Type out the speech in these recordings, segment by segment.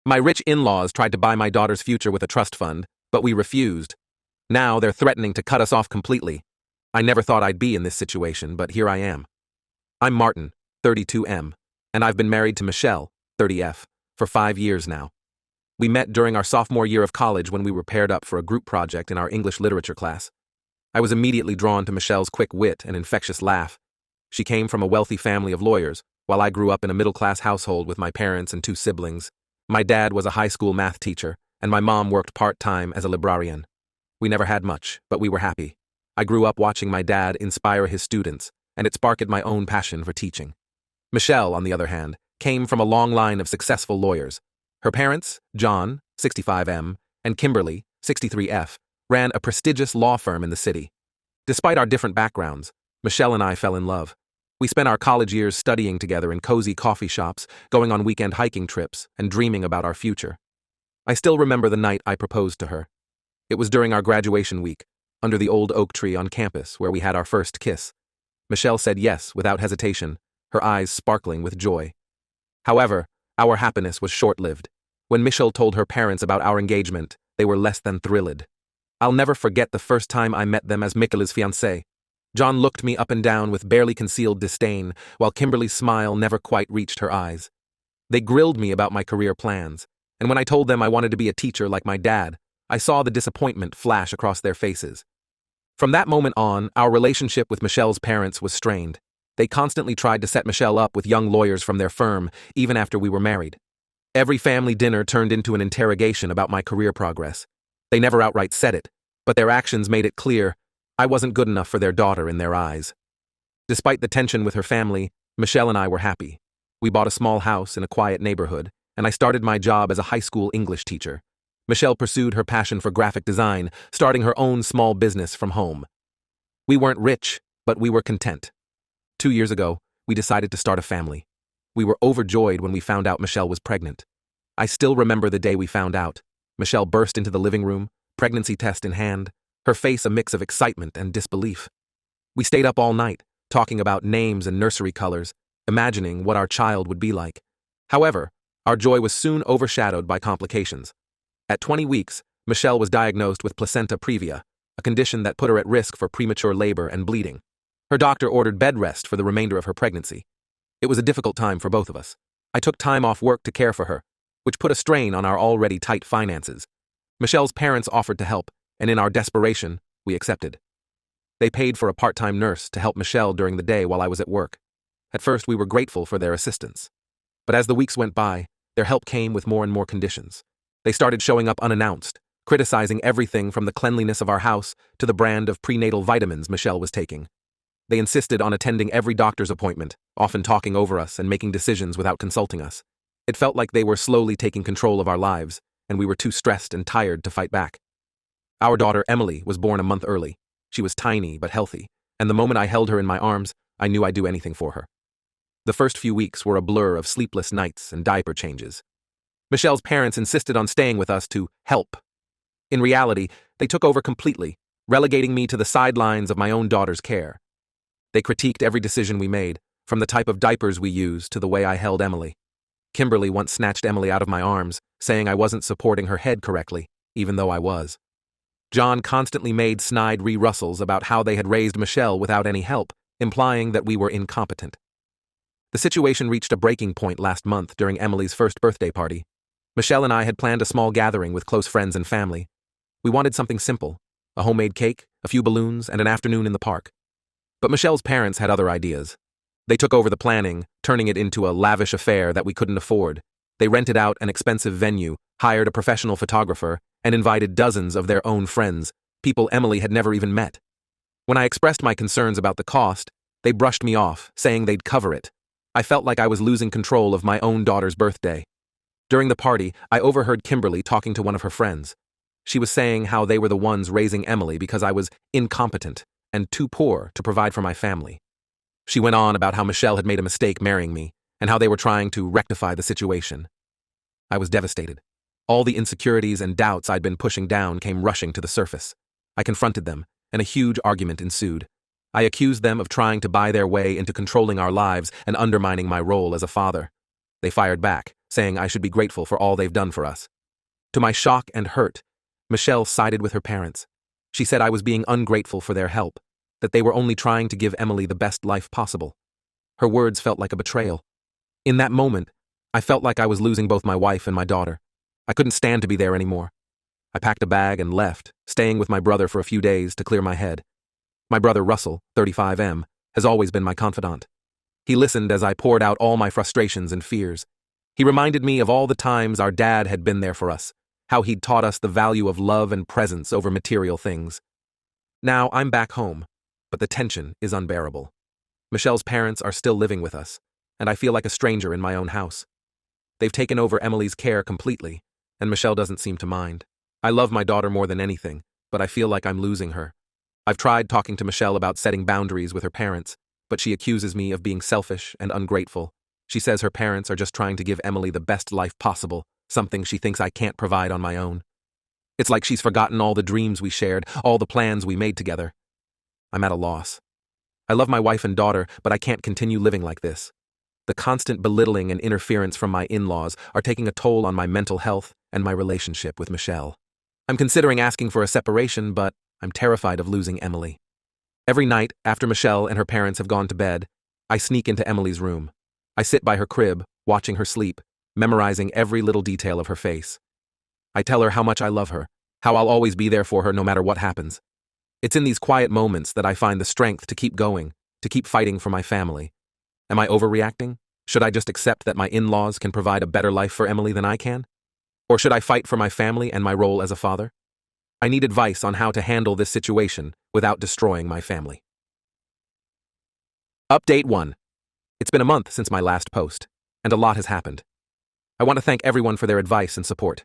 My rich in-laws tried to buy my daughter's future with a trust fund, but we refused. Now they're threatening to cut us off completely. I never thought I'd be in this situation, but here I am. I'm Martin, 32M, and I've been married to Michelle, 30F, for 5 years now. We met during our sophomore year of college when we were paired up for a group project in our English literature class. I was immediately drawn to Michelle's quick wit and infectious laugh. She came from a wealthy family of lawyers, while I grew up in a middle-class household with my parents and 2 siblings. My dad was a high school math teacher, and my mom worked part-time as a librarian. We never had much, but we were happy. I grew up watching my dad inspire his students, and it sparked my own passion for teaching. Michelle, on the other hand, came from a long line of successful lawyers. Her parents, John, 65M, and Kimberly, 63F, ran a prestigious law firm in the city. Despite our different backgrounds, Michelle and I fell in love. We spent our college years studying together in cozy coffee shops, going on weekend hiking trips, and dreaming about our future. I still remember the night I proposed to her. It was during our graduation week, under the old oak tree on campus where we had our first kiss. Michelle said yes without hesitation, her eyes sparkling with joy. However, our happiness was short-lived. When Michelle told her parents about our engagement, they were less than thrilled. I'll never forget the first time I met them as Michele's fiancé. John looked me up and down with barely concealed disdain, while Kimberly's smile never quite reached her eyes. They grilled me about my career plans, and when I told them I wanted to be a teacher like my dad, I saw the disappointment flash across their faces. From that moment on, our relationship with Michelle's parents was strained. They constantly tried to set Michelle up with young lawyers from their firm, even after we were married. Every family dinner turned into an interrogation about my career progress. They never outright said it, but their actions made it clear I wasn't good enough for their daughter in their eyes. Despite the tension with her family, Michelle and I were happy. We bought a small house in a quiet neighborhood, and I started my job as a high school English teacher. Michelle pursued her passion for graphic design, starting her own small business from home. We weren't rich, but we were content. 2 years ago, we decided to start a family. We were overjoyed when we found out Michelle was pregnant. I still remember the day we found out. Michelle burst into the living room, pregnancy test in hand, her face a mix of excitement and disbelief. We stayed up all night, talking about names and nursery colors, imagining what our child would be like. However, our joy was soon overshadowed by complications. At 20 weeks, Michelle was diagnosed with placenta previa, a condition that put her at risk for premature labor and bleeding. Her doctor ordered bed rest for the remainder of her pregnancy. It was a difficult time for both of us. I took time off work to care for her, which put a strain on our already tight finances. Michelle's parents offered to help, and in our desperation, we accepted. They paid for a part-time nurse to help Michelle during the day while I was at work. At first, we were grateful for their assistance. But as the weeks went by, their help came with more and more conditions. They started showing up unannounced, criticizing everything from the cleanliness of our house to the brand of prenatal vitamins Michelle was taking. They insisted on attending every doctor's appointment, often talking over us and making decisions without consulting us. It felt like they were slowly taking control of our lives, and we were too stressed and tired to fight back. Our daughter, Emily, was born a month early. She was tiny but healthy, and the moment I held her in my arms, I knew I'd do anything for her. The first few weeks were a blur of sleepless nights and diaper changes. Michelle's parents insisted on staying with us to help. In reality, they took over completely, relegating me to the sidelines of my own daughter's care. They critiqued every decision we made, from the type of diapers we used to the way I held Emily. Kimberly once snatched Emily out of my arms, saying I wasn't supporting her head correctly, even though I was. John constantly made snide re-Russells about how they had raised Michelle without any help, implying that we were incompetent. The situation reached a breaking point last month during Emily's first birthday party. Michelle and I had planned a small gathering with close friends and family. We wanted something simple, a homemade cake, a few balloons, and an afternoon in the park. But Michelle's parents had other ideas. They took over the planning, turning it into a lavish affair that we couldn't afford. They rented out an expensive venue, hired a professional photographer, and invited dozens of their own friends, people Emily had never even met. When I expressed my concerns about the cost, they brushed me off, saying they'd cover it. I felt like I was losing control of my own daughter's birthday. During the party, I overheard Kimberly talking to one of her friends. She was saying how they were the ones raising Emily because I was incompetent and too poor to provide for my family. She went on about how Michelle had made a mistake marrying me and how they were trying to rectify the situation. I was devastated. All the insecurities and doubts I'd been pushing down came rushing to the surface. I confronted them, and a huge argument ensued. I accused them of trying to buy their way into controlling our lives and undermining my role as a father. They fired back, saying I should be grateful for all they've done for us. To my shock and hurt, Michelle sided with her parents. She said I was being ungrateful for their help, that they were only trying to give Emily the best life possible. Her words felt like a betrayal. In that moment, I felt like I was losing both my wife and my daughter. I couldn't stand to be there anymore. I packed a bag and left, staying with my brother for a few days to clear my head. My brother Russell, 35M, has always been my confidant. He listened as I poured out all my frustrations and fears. He reminded me of all the times our dad had been there for us, how he'd taught us the value of love and presence over material things. Now I'm back home, but the tension is unbearable. Michelle's parents are still living with us, and I feel like a stranger in my own house. They've taken over Emily's care completely, and Michelle doesn't seem to mind. I love my daughter more than anything, but I feel like I'm losing her. I've tried talking to Michelle about setting boundaries with her parents, but she accuses me of being selfish and ungrateful. She says her parents are just trying to give Emily the best life possible, something she thinks I can't provide on my own. It's like she's forgotten all the dreams we shared, all the plans we made together. I'm at a loss. I love my wife and daughter, but I can't continue living like this. The constant belittling and interference from my in-laws are taking a toll on my mental health and my relationship with Michelle. I'm considering asking for a separation, but I'm terrified of losing Emily. Every night, after Michelle and her parents have gone to bed, I sneak into Emily's room. I sit by her crib, watching her sleep, memorizing every little detail of her face. I tell her how much I love her, how I'll always be there for her no matter what happens. It's in these quiet moments that I find the strength to keep going, to keep fighting for my family. Am I overreacting? Should I just accept that my in-laws can provide a better life for Emily than I can? Or should I fight for my family and my role as a father? I need advice on how to handle this situation without destroying my family. Update 1. It's been a month since my last post, and a lot has happened. I want to thank everyone for their advice and support.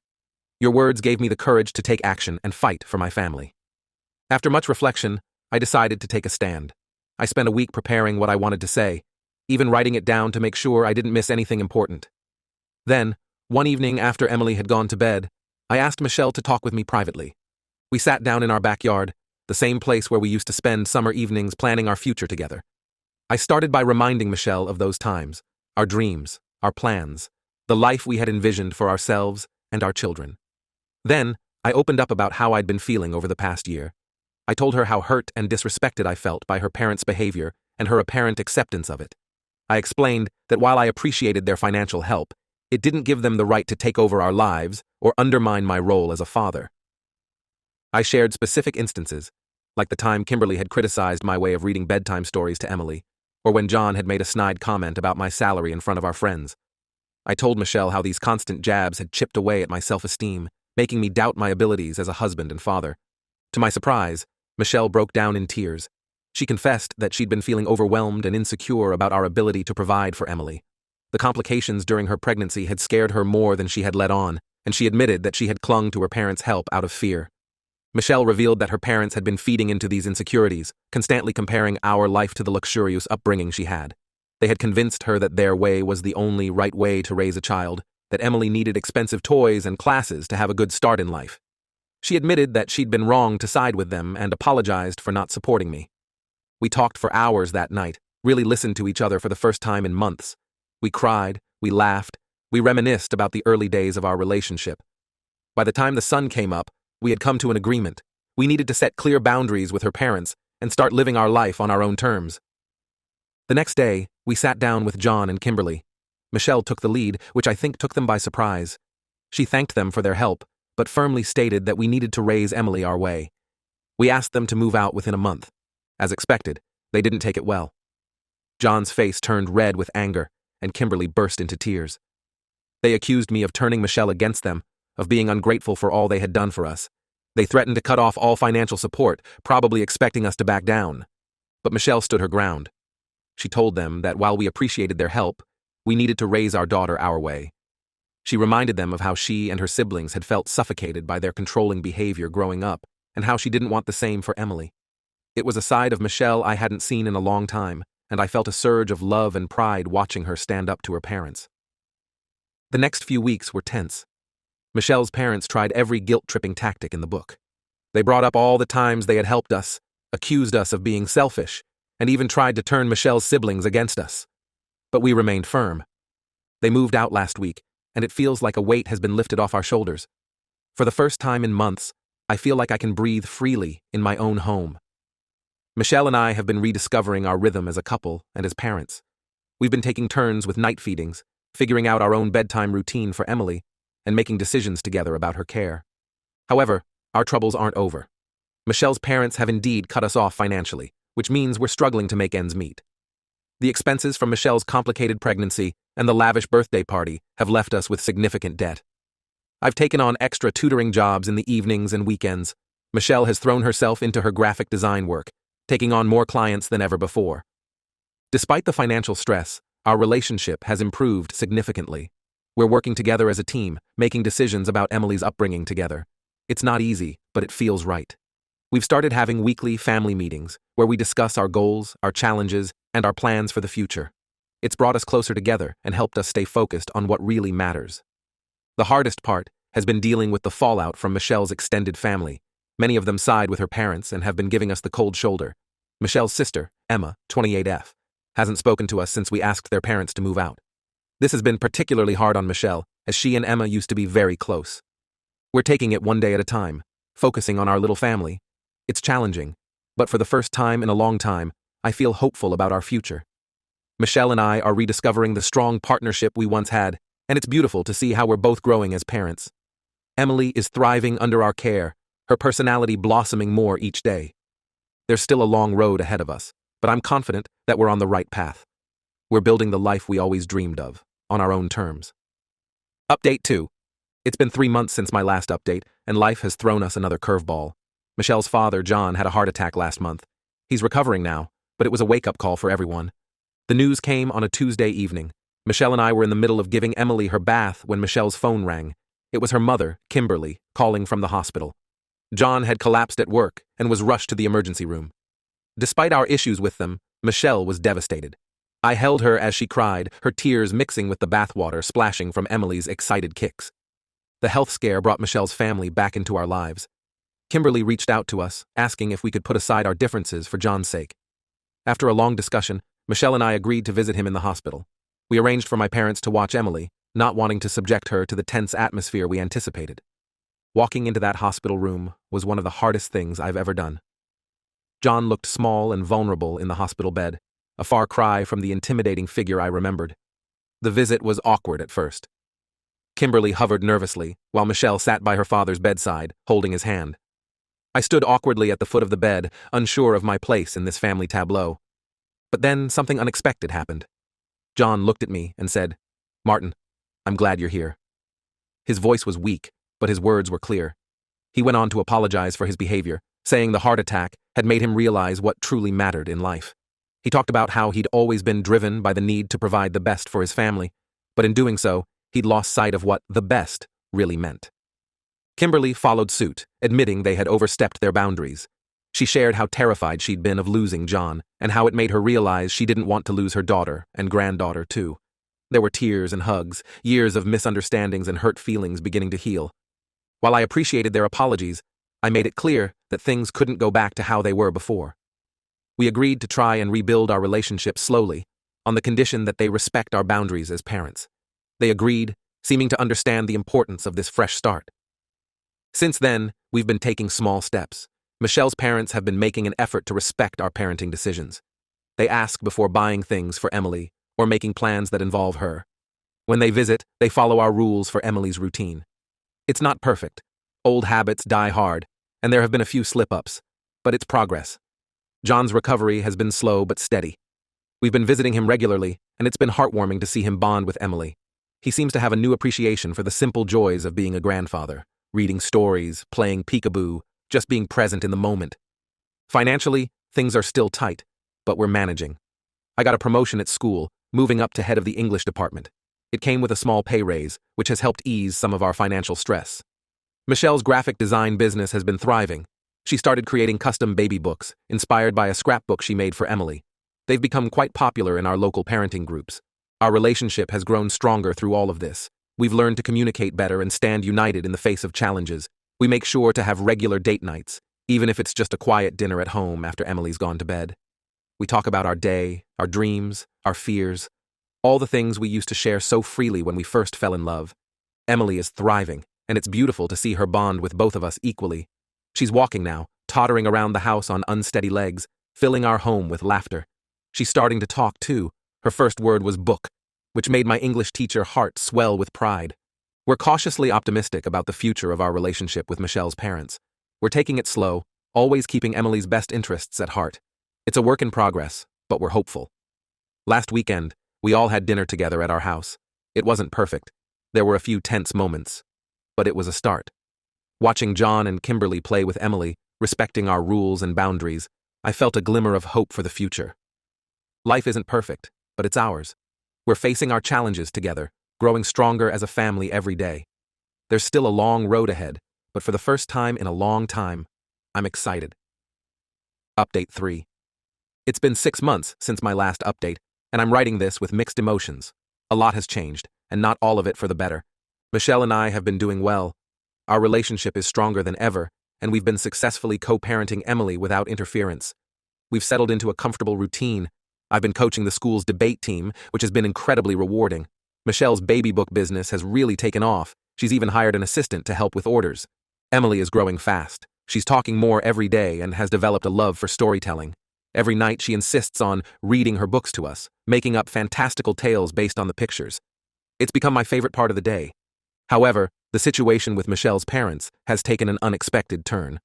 Your words gave me the courage to take action and fight for my family. After much reflection, I decided to take a stand. I spent a week preparing what I wanted to say, even writing it down to make sure I didn't miss anything important. Then, one evening after Emily had gone to bed, I asked Michelle to talk with me privately. We sat down in our backyard, the same place where we used to spend summer evenings planning our future together. I started by reminding Michelle of those times, our dreams, our plans, the life we had envisioned for ourselves and our children. Then, I opened up about how I'd been feeling over the past year. I told her how hurt and disrespected I felt by her parents' behavior and her apparent acceptance of it. I explained that while I appreciated their financial help, it didn't give them the right to take over our lives or undermine my role as a father. I shared specific instances, like the time Kimberly had criticized my way of reading bedtime stories to Emily, or when John had made a snide comment about my salary in front of our friends. I told Michelle how these constant jabs had chipped away at my self-esteem, making me doubt my abilities as a husband and father. To my surprise, Michelle broke down in tears. She confessed that she'd been feeling overwhelmed and insecure about our ability to provide for Emily. The complications during her pregnancy had scared her more than she had let on, and she admitted that she had clung to her parents' help out of fear. Michelle revealed that her parents had been feeding into these insecurities, constantly comparing our life to the luxurious upbringing she had. They had convinced her that their way was the only right way to raise a child, that Emily needed expensive toys and classes to have a good start in life. She admitted that she'd been wrong to side with them and apologized for not supporting me. We talked for hours that night, really listened to each other for the first time in months. We cried, we laughed, we reminisced about the early days of our relationship. By the time the sun came up, we had come to an agreement. We needed to set clear boundaries with her parents and start living our life on our own terms. The next day, we sat down with John and Kimberly. Michelle took the lead, which I think took them by surprise. She thanked them for their help, but firmly stated that we needed to raise Emily our way. We asked them to move out within a month. As expected, they didn't take it well. John's face turned red with anger, and Kimberly burst into tears. They accused me of turning Michelle against them, of being ungrateful for all they had done for us. They threatened to cut off all financial support, probably expecting us to back down. But Michelle stood her ground. She told them that while we appreciated their help, we needed to raise our daughter our way. She reminded them of how she and her siblings had felt suffocated by their controlling behavior growing up, and how she didn't want the same for Emily. It was a side of Michelle I hadn't seen in a long time, and I felt a surge of love and pride watching her stand up to her parents. The next few weeks were tense. Michelle's parents tried every guilt-tripping tactic in the book. They brought up all the times they had helped us, accused us of being selfish, and even tried to turn Michelle's siblings against us. But we remained firm. They moved out last week, and it feels like a weight has been lifted off our shoulders. For the first time in months, I feel like I can breathe freely in my own home. Michelle and I have been rediscovering our rhythm as a couple and as parents. We've been taking turns with night feedings, figuring out our own bedtime routine for Emily, and making decisions together about her care. However, our troubles aren't over. Michelle's parents have indeed cut us off financially, which means we're struggling to make ends meet. The expenses from Michelle's complicated pregnancy and the lavish birthday party have left us with significant debt. I've taken on extra tutoring jobs in the evenings and weekends. Michelle has thrown herself into her graphic design work, taking on more clients than ever before. Despite the financial stress, our relationship has improved significantly. We're working together as a team, making decisions about Emily's upbringing together. It's not easy, but it feels right. We've started having weekly family meetings where we discuss our goals, our challenges, and our plans for the future. It's brought us closer together and helped us stay focused on what really matters. The hardest part has been dealing with the fallout from Michelle's extended family. Many of them side with her parents and have been giving us the cold shoulder. Michelle's sister, Emma, 28F, hasn't spoken to us since we asked their parents to move out. This has been particularly hard on Michelle, as she and Emma used to be very close. We're taking it one day at a time, focusing on our little family. It's challenging, but for the first time in a long time, I feel hopeful about our future. Michelle and I are rediscovering the strong partnership we once had, and it's beautiful to see how we're both growing as parents. Emily is thriving under our care, her personality blossoming more each day. There's still a long road ahead of us, but I'm confident that we're on the right path. We're building the life we always dreamed of, on our own terms. Update 2. It's been 3 months since my last update, and life has thrown us another curveball. Michelle's father, John, had a heart attack last month. He's recovering now, but it was a wake-up call for everyone. The news came on a Tuesday evening. Michelle and I were in the middle of giving Emily her bath when Michelle's phone rang. It was her mother, Kimberly, calling from the hospital. John had collapsed at work and was rushed to the emergency room. Despite our issues with them, Michelle was devastated. I held her as she cried, her tears mixing with the bathwater splashing from Emily's excited kicks. The health scare brought Michelle's family back into our lives. Kimberly reached out to us, asking if we could put aside our differences for John's sake. After a long discussion, Michelle and I agreed to visit him in the hospital. We arranged for my parents to watch Emily, not wanting to subject her to the tense atmosphere we anticipated. Walking into that hospital room was one of the hardest things I've ever done. John looked small and vulnerable in the hospital bed, a far cry from the intimidating figure I remembered. The visit was awkward at first. Kimberly hovered nervously, while Michelle sat by her father's bedside, holding his hand. I stood awkwardly at the foot of the bed, unsure of my place in this family tableau. But then something unexpected happened. John looked at me and said, "Martin, I'm glad you're here." His voice was weak, but his words were clear. He went on to apologize for his behavior, saying the heart attack had made him realize what truly mattered in life. He talked about how he'd always been driven by the need to provide the best for his family, but in doing so, he'd lost sight of what the best really meant. Kimberly followed suit, admitting they had overstepped their boundaries. She shared how terrified she'd been of losing John, and how it made her realize she didn't want to lose her daughter and granddaughter too. There were tears and hugs, years of misunderstandings and hurt feelings beginning to heal. While I appreciated their apologies, I made it clear that things couldn't go back to how they were before. We agreed to try and rebuild our relationship slowly, on the condition that they respect our boundaries as parents. They agreed, seeming to understand the importance of this fresh start. Since then, we've been taking small steps. Michelle's parents have been making an effort to respect our parenting decisions. They ask before buying things for Emily or making plans that involve her. When they visit, they follow our rules for Emily's routine. It's not perfect. Old habits die hard, and there have been a few slip-ups, but it's progress. John's recovery has been slow but steady. We've been visiting him regularly, and it's been heartwarming to see him bond with Emily. He seems to have a new appreciation for the simple joys of being a grandfather, reading stories, playing peekaboo, just being present in the moment. Financially, things are still tight, but we're managing. I got a promotion at school, moving up to head of the English department. It came with a small pay raise, which has helped ease some of our financial stress. Michelle's graphic design business has been thriving. She started creating custom baby books, inspired by a scrapbook she made for Emily. They've become quite popular in our local parenting groups. Our relationship has grown stronger through all of this. We've learned to communicate better and stand united in the face of challenges. We make sure to have regular date nights, even if it's just a quiet dinner at home after Emily's gone to bed. We talk about our day, our dreams, our fears, all the things we used to share so freely when we first fell in love. Emily is thriving, and it's beautiful to see her bond with both of us equally. She's walking now, tottering around the house on unsteady legs, filling our home with laughter. She's starting to talk, too. Her first word was book, which made my English teacher heart swell with pride. We're cautiously optimistic about the future of our relationship with Michelle's parents. We're taking it slow, always keeping Emily's best interests at heart. It's a work in progress, but we're hopeful. Last weekend, we all had dinner together at our house. It wasn't perfect. There were a few tense moments, but it was a start. Watching John and Kimberly play with Emily, respecting our rules and boundaries, I felt a glimmer of hope for the future. Life isn't perfect, but it's ours. We're facing our challenges together, growing stronger as a family every day. There's still a long road ahead, but for the first time in a long time, I'm excited. Update 3. It's been 6 months since my last update, and I'm writing this with mixed emotions. A lot has changed, and not all of it for the better. Michelle and I have been doing well. Our relationship is stronger than ever, and we've been successfully co-parenting Emily without interference. We've settled into a comfortable routine. I've been coaching the school's debate team, which has been incredibly rewarding. Michelle's baby book business has really taken off. She's even hired an assistant to help with orders. Emily is growing fast. She's talking more every day and has developed a love for storytelling. Every night she insists on reading her books to us, making up fantastical tales based on the pictures. It's become my favorite part of the day. However, the situation with Michelle's parents has taken an unexpected turn.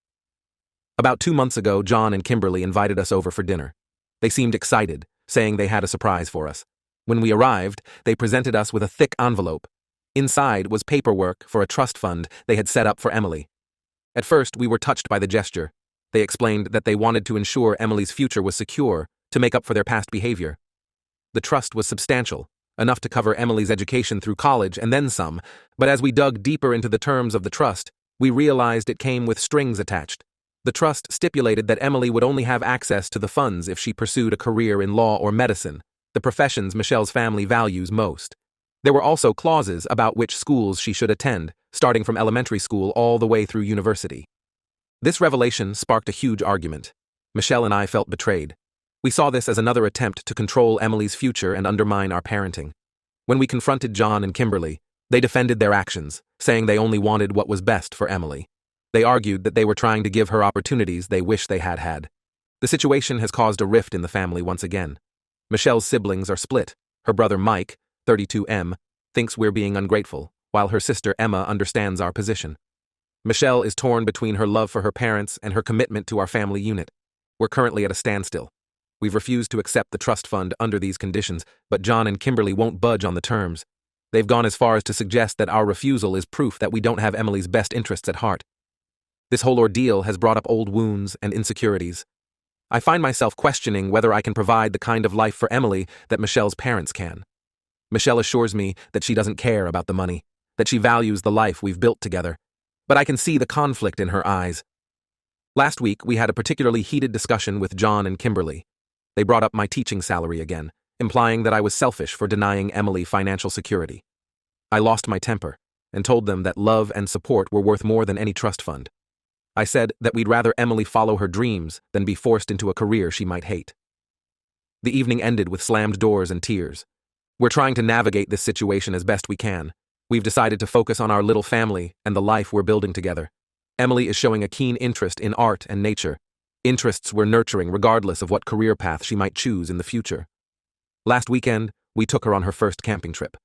About 2 months ago, John and Kimberly invited us over for dinner. They seemed excited, saying they had a surprise for us. When we arrived, they presented us with a thick envelope. Inside was paperwork for a trust fund they had set up for Emily. At first, we were touched by the gesture. They explained that they wanted to ensure Emily's future was secure, to make up for their past behavior. The trust was substantial, enough to cover Emily's education through college and then some, but as we dug deeper into the terms of the trust, we realized it came with strings attached. The trust stipulated that Emily would only have access to the funds if she pursued a career in law or medicine, the professions Michelle's family values most. There were also clauses about which schools she should attend, starting from elementary school all the way through university. This revelation sparked a huge argument. Michelle and I felt betrayed. We saw this as another attempt to control Emily's future and undermine our parenting. When we confronted John and Kimberly, they defended their actions, saying they only wanted what was best for Emily. They argued that they were trying to give her opportunities they wish they had had. The situation has caused a rift in the family once again. Michelle's siblings are split. Her brother Mike, 32M, thinks we're being ungrateful, while her sister Emma understands our position. Michelle is torn between her love for her parents and her commitment to our family unit. We're currently at a standstill. We've refused to accept the trust fund under these conditions, but John and Kimberly won't budge on the terms. They've gone as far as to suggest that our refusal is proof that we don't have Emily's best interests at heart. This whole ordeal has brought up old wounds and insecurities. I find myself questioning whether I can provide the kind of life for Emily that Michelle's parents can. Michelle assures me that she doesn't care about the money, that she values the life we've built together, but I can see the conflict in her eyes. Last week, we had a particularly heated discussion with John and Kimberly. They brought up my teaching salary again, implying that I was selfish for denying Emily financial security. I lost my temper and told them that love and support were worth more than any trust fund. I said that we'd rather Emily follow her dreams than be forced into a career she might hate. The evening ended with slammed doors and tears. We're trying to navigate this situation as best we can. We've decided to focus on our little family and the life we're building together. Emily is showing a keen interest in art and nature, interests we're nurturing regardless of what career path she might choose in the future. Last weekend, we took her on her first camping trip.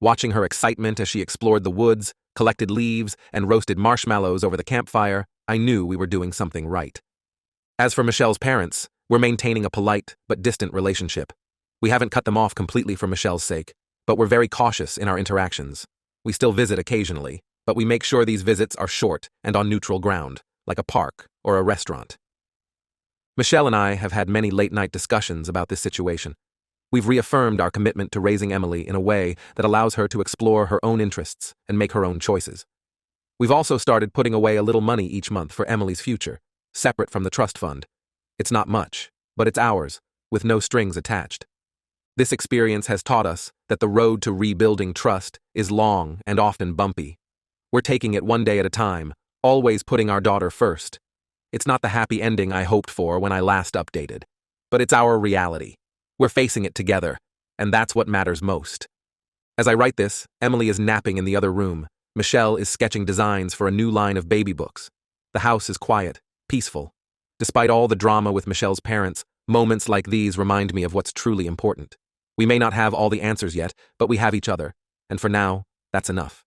Watching her excitement as she explored the woods, collected leaves, and roasted marshmallows over the campfire, I knew we were doing something right. As for Michelle's parents, we're maintaining a polite but distant relationship. We haven't cut them off completely for Michelle's sake, but we're very cautious in our interactions. We still visit occasionally, but we make sure these visits are short and on neutral ground, like a park or a restaurant. Michelle and I have had many late-night discussions about this situation. We've reaffirmed our commitment to raising Emily in a way that allows her to explore her own interests and make her own choices. We've also started putting away a little money each month for Emily's future, separate from the trust fund. It's not much, but it's ours, with no strings attached. This experience has taught us that the road to rebuilding trust is long and often bumpy. We're taking it one day at a time, always putting our daughter first. It's not the happy ending I hoped for when I last updated, but it's our reality. We're facing it together, and that's what matters most. As I write this, Emily is napping in the other room, Michelle is sketching designs for a new line of baby books. The house is quiet, peaceful. Despite all the drama with Michelle's parents, moments like these remind me of what's truly important. We may not have all the answers yet, but we have each other, and for now, that's enough.